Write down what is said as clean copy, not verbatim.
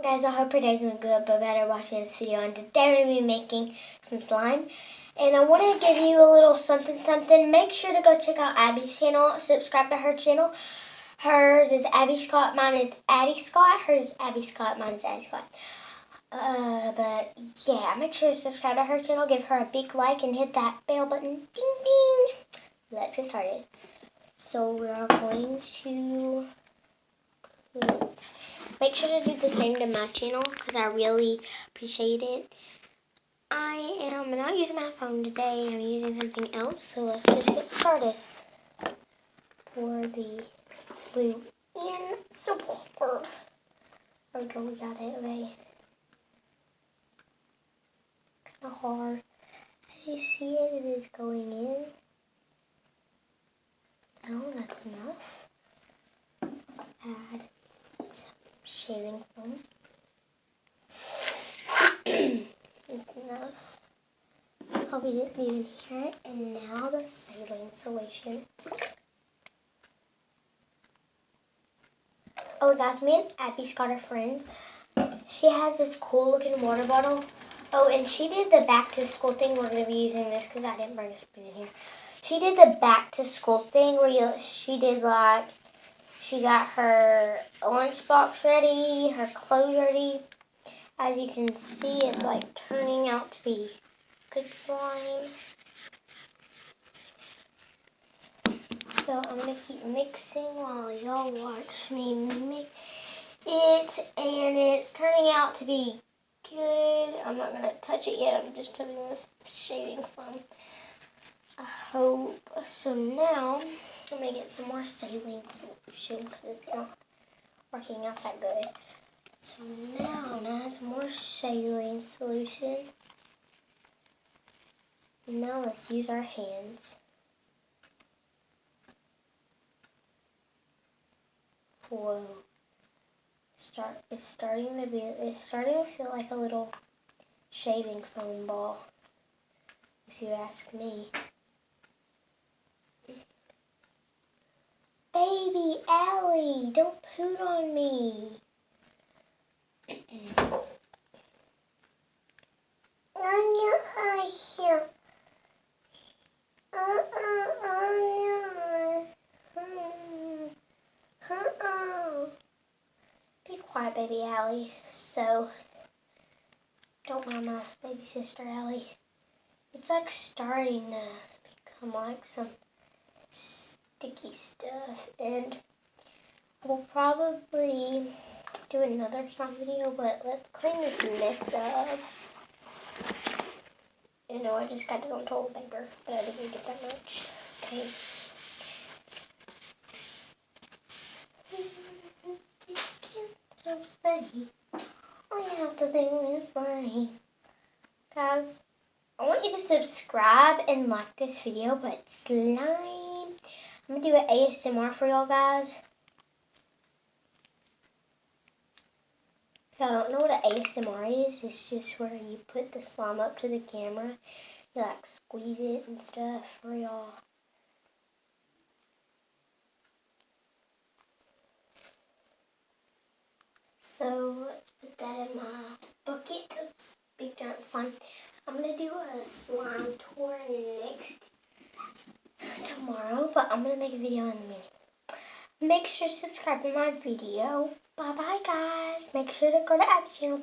Guys, I hope your day's going good, but better watching this video. And today we're going to be making some slime. And I want to give you a little something. Make sure to go check out Abby's channel. Subscribe to her channel. Hers is Abby Scott. Mine is Addie Scott. Hers is Abby Scott. Mine is Addie Scott. But yeah, make sure to subscribe to her channel. Give her a big like and hit that bell button. Ding, ding. Let's get started. So we are going to... Make sure to do the same to my channel because I really appreciate it. I am not using my phone today. I'm using something else. So let's just get started. Pour the glue in. So awkward. Okay, we got it away. Kind of hard. As you see it, it is going in. No, that's enough. Let's add shaving foam. It's enough. I'll be using here, and now the saline solution. Oh guys, me and Abby Scott are friends. She has this cool looking water bottle. Oh, and she did the back to school thing. We're going to be using this because I didn't bring a spoon in here. She did the back to school thing where she got her lunchbox ready, her clothes ready. As you can see, it's like turning out to be good slime. So I'm going to keep mixing while y'all watch me mix it. And it's turning out to be good. I'm not going to touch it yet. I'm just touching the shaving foam. I hope. So now I'm going to get some more saline solution because it's not working out that good. So now I'm going to add some more saline solution. Now let's use our hands. Whoa. It's starting to feel like a little shaving foam ball, if you ask me. Baby Allie, don't poot on me. Be quiet, baby Allie. So, don't mind my baby sister Allie. It's like starting to become like some sticky stuff, and we'll probably do another slime video, but let's clean this mess up. You know, I just got it on toilet paper, but I didn't get that much. Okay. So slimy. All you have to do is slime. Guys, I want you to subscribe and like this video, but slime. I'm going to do an ASMR for y'all guys. If y'all don't know what an ASMR is, it's just where you put the slime up to the camera. You like squeeze it and stuff for y'all. So let's put that in my bucket. It's big giant slime. I'm going to do a slime tour next tomorrow, but I'm going to make a video in a minute. Make sure to subscribe to my video. Bye-bye, guys. Make sure to go to Abby's channel.